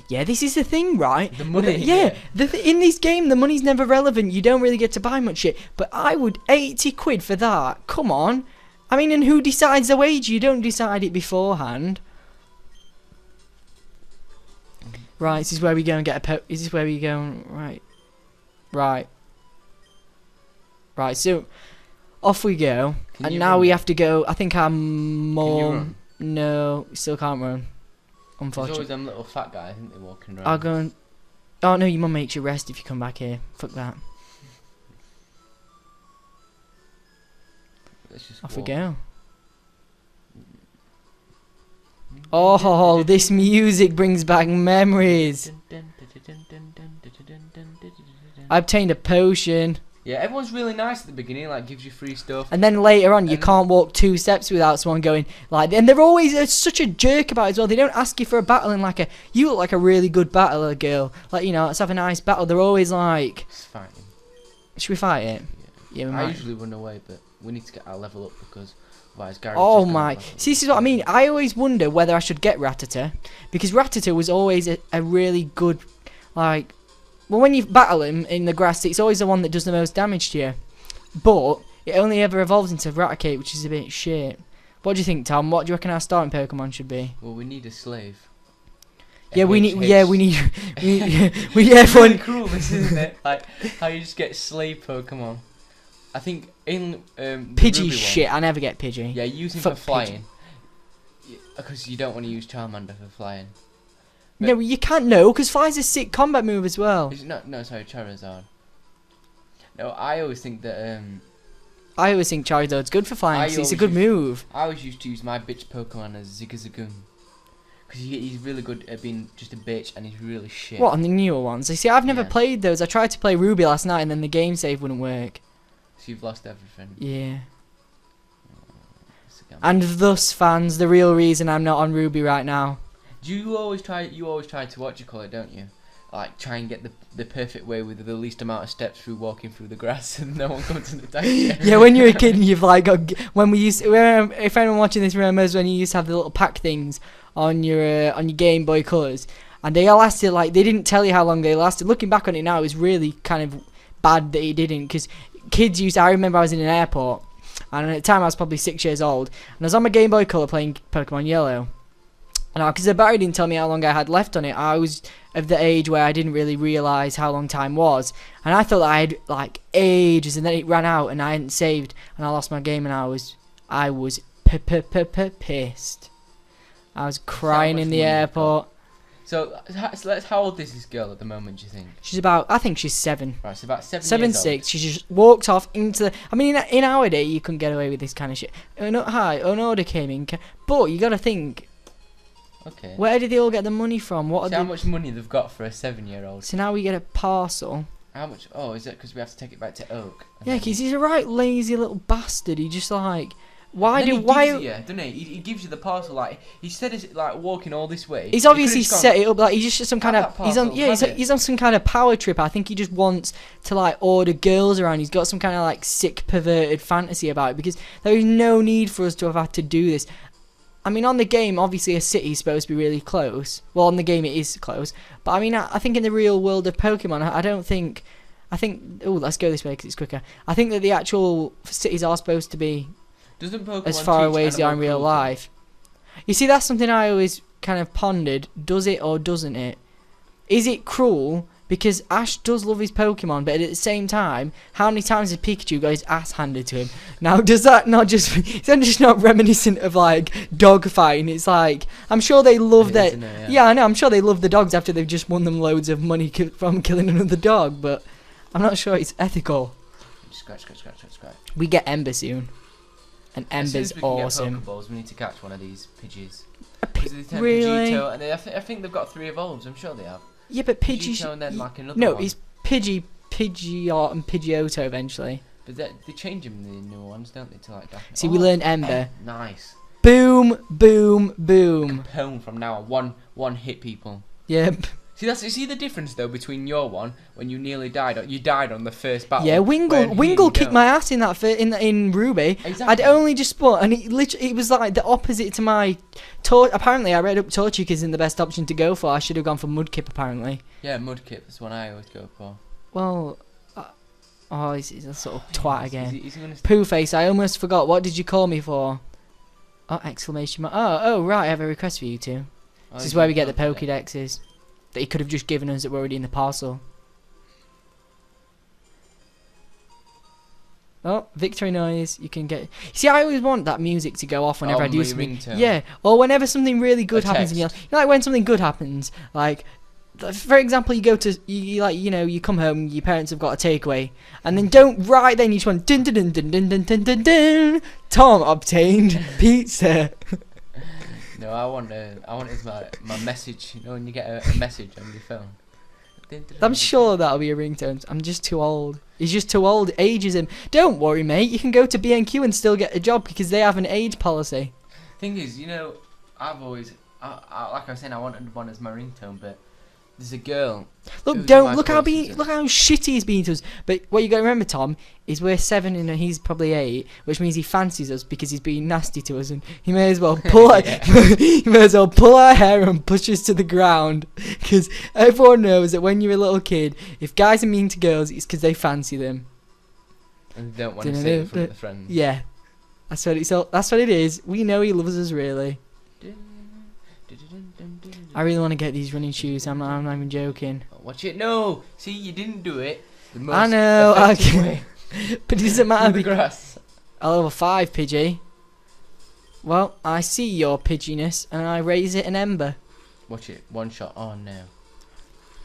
Yeah, this is the thing, right? The money. Yeah. In this game, the money's never relevant. You don't really get to buy much shit. But I would 80 quid for that. Come on. I mean, and who decides the wage? You don't decide it beforehand. Right, this is where we go and get a is this where we go? Right. So, off we go. And now we have to go. I think I'm more... No, still can't run. Unfortunately. There's always them little fat guys, isn't they, walking around? I'll go and... Oh, no, your mum makes you rest if you come back here. Fuck that. Let's just Off we go. Oh, this music brings back memories. I obtained a potion. Yeah, everyone's really nice at the beginning, like gives you free stuff. And then later on, you can't walk 2 steps without someone going like. And they're always such a jerk about it as well. They don't ask you for a battle in like a. You look like a really good battler, girl. Like, you know, let's have a nice battle. They're always like. It's fighting. Should we fight it? Yeah, we I might. usually run away, but we need to get our level up because otherwise Gary. Oh my! See, this is what I mean. I always wonder whether I should get Rattata, because Rattata was always a really good, like. Well, when you battle him in the grass, it's always the one that does the most damage to you. But it only ever evolves into Raticate, which is a bit shit. What do you think, Tom? What do you reckon our starting Pokemon should be? Well, we need a slave. Yeah, we need. Everyone. Really cool, this isn't it? Like how you just get slave Pokemon. I think in Pidgey's shit. I never get Pidgey. Yeah, using for flying. Because you don't want to use Charmander for flying. But no, you can't. No, because fly's a sick combat move as well. No, sorry, Charizard. No, I always think that. I always think Charizard's good for flying. It's a good move. I always used to use my bitch Pokemon as Zigzagoon. Because he's really good at being just a bitch and he's really shit. What, on the newer ones? You see, I've never played those. I tried to play Ruby last night and then the game save wouldn't work. So you've lost everything. Yeah. And thus, fans, the real reason I'm not on Ruby right now. Do you always try to what you call it, don't you? Like try and get the perfect way with the least amount of steps through walking through the grass and no one comes to attack you. Yeah, when you're a kid and you've like got, when we used to, if anyone watching this remembers when you used to have the little pack things on your Game Boy Colors, and they all lasted like, they didn't tell you how long they lasted. Looking back on it now, it was really kind of bad that it didn't, because kids used. I remember I was in an airport, and at the time I was probably 6 years old, and I was on my Game Boy Color playing Pokemon Yellow. And because the battery didn't tell me how long I had left on it, I was of the age where I didn't really realise how long time was, and I thought I had like ages, and then it ran out, and I hadn't saved, and I lost my game, and I was pissed. I was crying in the airport. So how old is this girl at the moment, do you think? She's about, I think she's 7. Right, so about 7 7, years 6. old. She just walked off into the... I mean, in our day, you couldn't get away with this kind of shit. An order came in. But you got to think... Okay. Where did they all get the money from? What? How much money they've got for a 7-year-old? So now we get a parcel. How much? Oh, is it because we have to take it back to Oak? Yeah, because he's a right lazy little bastard. He just like... Why? He gives you the parcel, like he said it's like walking all this way. He's obviously set it up like he's just some kind of he's on some kind of power trip. I think he just wants to like order girls around. He's got some kind of like sick perverted fantasy about it, because there is no need for us to have had to do this. I mean, on the game, obviously a city's supposed to be really close. Well, on the game it is close, but I mean, I think in the real world of Pokemon, I think. Oh, let's go this way because it's quicker. I think that the actual cities are supposed to be as far away as they are in real life. You see, that's something I always kind of pondered. Does it or doesn't it? Is it cruel? Because Ash does love his Pokemon, but at the same time, how many times has Pikachu got his ass handed to him? Now, does that not just... Is that just not reminiscent of, like, dog fighting? It's like... I'm sure they love that... Yeah, I know. I'm sure they love the dogs after they've just won them loads of money from killing another dog, but I'm not sure it's ethical. Scratch. We get Ember soon. And Ember's awesome. Get Pokeballs, we need to catch one of these Pidgeys. Really? Pidgeotto, and I think they've got 3 evolves. I'm sure they have. Yeah, but Pidgey... and then like another no, one. it's Pidgeot and Pidgeotto eventually. But they change them in the newer ones, don't they? To like that. See, we learned Ember. Nice. Boom, boom, boom. Capone from now on. One hit people. Yep. See the difference though between your one when you nearly died. You died on the first battle. Yeah, Wingle kicked my ass in that in Ruby. Exactly. I'd only just spawned, and it was like the opposite to my apparently I read up Torchic isn't the best option to go for. I should have gone for Mudkip apparently. Yeah, Mudkip is one I always go for. Well, he's a sort of twat again. He's gonna Poohface, I almost forgot. What did you call me for? Oh, exclamation mark. Oh, right, I have a request for you two. This is where we get the PokeDexes that he could have just given us that were already in the parcel. Oh, victory noise. You can get. See, I always want that music to go off whenever I do something. Ringtone. Yeah, or whenever something really good happens. You know, like when something good happens, like. For example, you go to you come home, your parents have got a takeaway, and then then you just want dun dun dun dun dun dun dun dun dun. Tom obtained pizza. No, I want my message. You know when you get a message on your phone. I'm sure that'll be a ringtone. I'm just too old. He's just too old. It ages him. Don't worry, mate. You can go to B&Q and still get a job because they have an age policy. Thing is, I've always, like I was saying, I wanted one as my ringtone, but. There's a girl. Look how shitty he's been to us. But what you got to remember, Tom, is we're 7 and he's probably 8, which means he fancies us because he's being nasty to us, and he may as well pull our hair and push us to the ground. Because everyone knows that when you're a little kid, if guys are mean to girls, it's because they fancy them. And they don't want to say it in front of the friends. Yeah, that's what it is. We know he loves us really. I really want to get these running shoes. I'm not even joking. Watch it. No. See, you didn't do it. I know. But it doesn't matter. The grass. A level 5 Pidgey. Well, I see your Pidgeyness and I raise it an ember. Watch it. One shot. Oh no.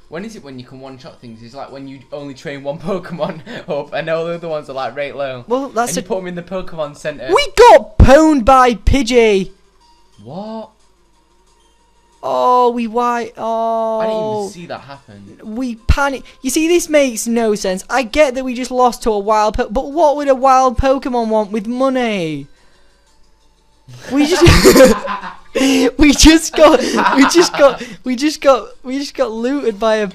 When is it when you can one shot things? It's like when you only train one Pokemon up and all the other ones are like right low. Well, that's and you put them in the Pokemon Center. We got pwned by Pidgey. What? Oh, I didn't even see that happen. We panicked. You see, this makes no sense. I get that we just lost to a wild but what would a wild Pokemon want with money? We just we just got looted by a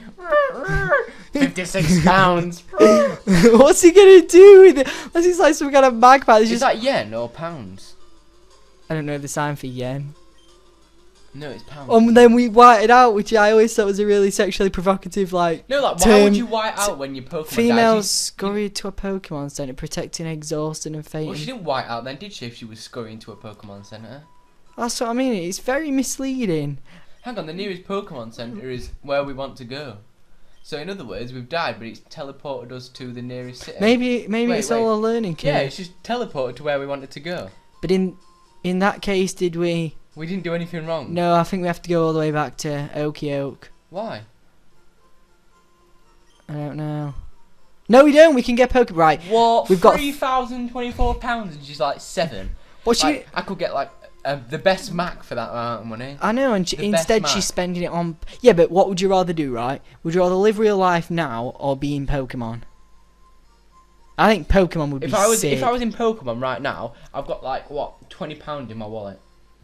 £56. What's he gonna do with it? Unless he's like some kind of magpie. Is that yen or pounds? I don't know the sign for yen. No, it's pounds. And then we whited out, which I always thought was a really sexually provocative, why would you white out when your Pokemon females scurried to a Pokemon Center, protecting, exhausted, and fainting. Well, she didn't white out then, did she, if she was scurrying to a Pokemon Center? That's what I mean, it's very misleading. Hang on, the nearest Pokemon Center is where we want to go. So in other words, we've died, but it's teleported us to the nearest city. Maybe it's all a learning curve. Yeah, it's just teleported to where we wanted to go. But in that case, did we... We didn't do anything wrong. No, I think we have to go all the way back to Okie Oak. Why? I don't know. No, we don't. We can get Pokemon. Right. What? We've got £3,024 and she's like 7. I could get like the best Mack for that amount of money. I know, and instead she's spending it on... Yeah, but what would you rather do, right? Would you rather live real life now or be in Pokemon? I think Pokemon would be sick. If I was in Pokemon right now, I've got like, what, £20 in my wallet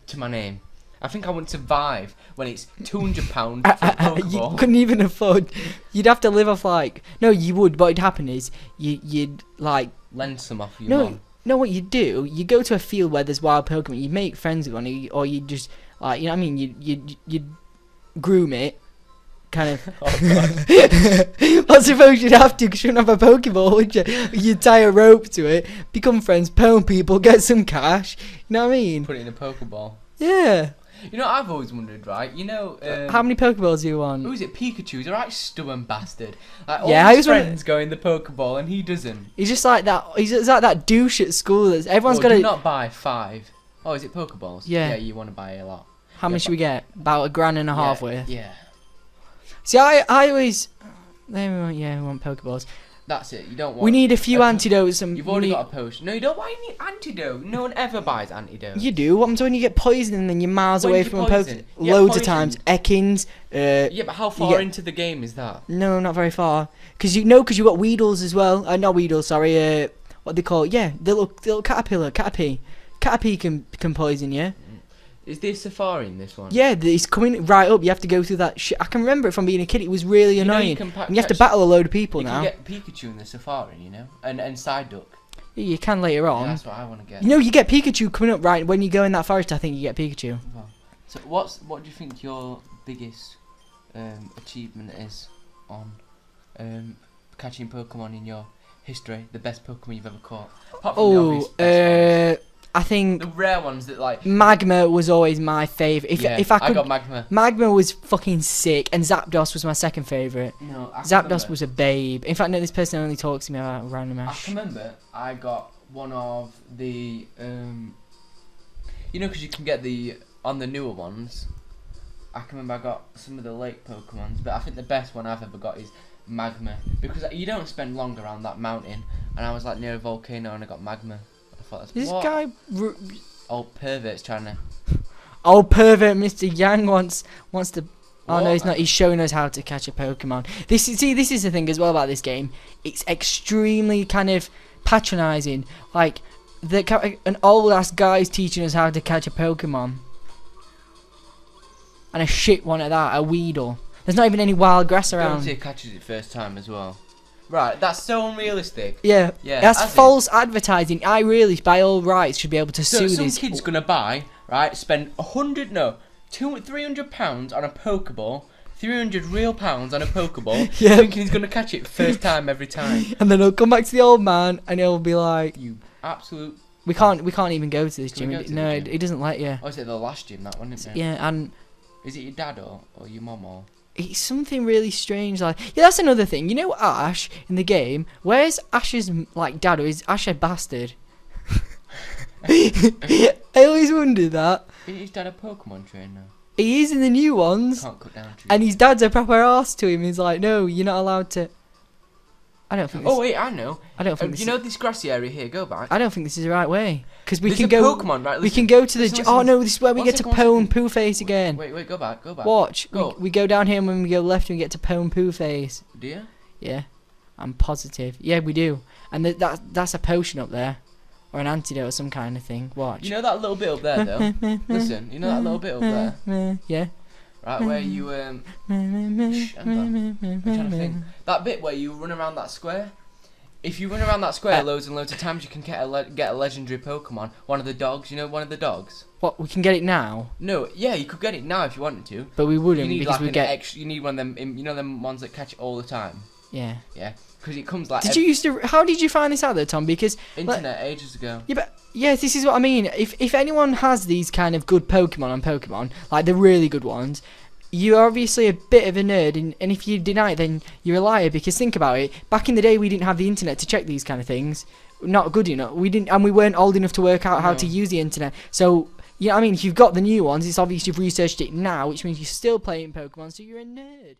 to my name. I think I wouldn't survive when it's £200 for a Pokeball. You couldn't even afford... You'd have to live off like... No, you would. What would happen is you'd like... Lend some off your mum. No, what you do, you go to a field where there's wild Pokemon, you make friends with one, or you just, like, you know what I mean, you'd groom it, kind of. I suppose you'd have to, because you wouldn't have a Pokeball, would you? You'd tie a rope to it, become friends, pwn people, get some cash, you know what I mean? Put it in a Pokeball. Yeah. You know, I've always wondered, right? You know, how many Pokeballs do you want? Who is it? Pikachu. He's a right stubborn bastard. Like, all his friends go in the Pokeball and he doesn't. He's just like that. He's like that douche at school. Everyone's got to. Do not buy 5. Oh, is it Pokeballs? Yeah. Yeah, you want to buy a lot. How many should we get? About £1.50 worth. Yeah. See, I always. We want Pokeballs. That's it. You don't want. We need a few antidotes. You've already got a potion. No, you don't. Why do you need antidote? No one ever buys antidote. You do. What happens when you get poisoned and then you're miles away from a Pokemon? Loads of times. Ekans. Yeah, but how far into the game is that? No, not very far. Because you got Weedles as well. Not Weedles. Sorry. What they call? Yeah, the little caterpillar. Caterpie can poison you. Is there safari in this one? Yeah, it's coming right up. You have to go through that shit. I can remember it from being a kid. It was really annoying. And you have to battle a load of people now. You can get Pikachu in the safari, you know, and Psyduck. Yeah, you can later on. Yeah, that's what I want to get. You know, you get Pikachu coming up right when you go in that forest. I think you get Pikachu. Well, so what do you think your biggest achievement is on catching Pokemon in your history? The best Pokemon you've ever caught? Apart from the obvious best ones. I think the rare ones that like Magma was always my favourite. If I got Magma. Magma was fucking sick, and Zapdos was my second favourite. No, Zapdos was a babe. In fact, no, this person only talks to me about random ash. I can remember I got one of the you know, because you can get the on the newer ones. I can remember I got some of the late Pokemons, but I think the best one I've ever got is Magma, because you don't spend long around that mountain, and I was like near a volcano and I got Magma. This guy, old pervert's trying to. Old pervert, Mr. Yang wants to. Oh no, he's not. He's showing us how to catch a Pokemon. This is the thing as well about this game. It's extremely kind of patronising. Like an old ass guy's teaching us how to catch a Pokemon, and a shit one at that, a Weedle. There's not even any wild grass around. He catches it first time as well. Right, that's so unrealistic. Yeah, that's false advertising. I really, by all rights, should be able to sue some these. Kid's gonna buy, right? Spend £300 on a Pokeball, £300 real pounds on a Pokeball, yeah. Thinking he's gonna catch it first time every time. And then he'll come back to the old man, and he'll be like, "You absolute." We can't even go to this gym. No, gym? it doesn't let you. Oh, is it the last gym that one? Isn't it? Yeah, and is it your dad or your mum or? It's something really strange. Like, yeah, that's another thing. You know, Ash in the game. Where's Ash's like dad, or is Ash a bastard? I always wondered that. Is his dad a Pokemon trainer? He is in the new ones. Can't cut down trees. And his dad's a proper arse to him. He's like, no, you're not allowed to. I don't think. Oh wait, I know. I don't think. You know this grassy area here? Go back. I don't think this is the right way, because we There's can a go. Pokemon, right? We can go to the. Oh no, this is where we get to Pone Poo Face again. Wait, go back. Watch. Go. We go down here, and when we go left, we get to Pone Poo Face. Do you? Yeah, I'm positive. Yeah, we do. And that's a potion up there, or an antidote or some kind of thing. Watch. You know that little bit up there, though. Listen, you know that little bit up there. Yeah. Right where you I'm trying to think. That bit where you run around that square. If you run around that square loads and loads of times, you can get a legendary Pokemon. One of the dogs, you know, one of the dogs. What? We can get it now? No, yeah, you could get it now if you wanted to. But we wouldn't, you need because like we get. You need one of them. You know them ones that catch it all the time. Yeah. Yeah, because it comes like. Did you used to? How did you find this out, though, Tom? Because internet ages ago. Yeah, but yes, this is what I mean. If anyone has these kind of good Pokemon on Pokemon, like the really good ones. You're obviously a bit of a nerd, and if you deny it, then you're a liar. Because think about it, back in the day, we didn't have the internet to check these kind of things. Not good enough. We didn't, and we weren't old enough to work out how to use the internet. So, yeah, I mean, if you've got the new ones, it's obvious you've researched it now, which means you're still playing Pokemon, so you're a nerd.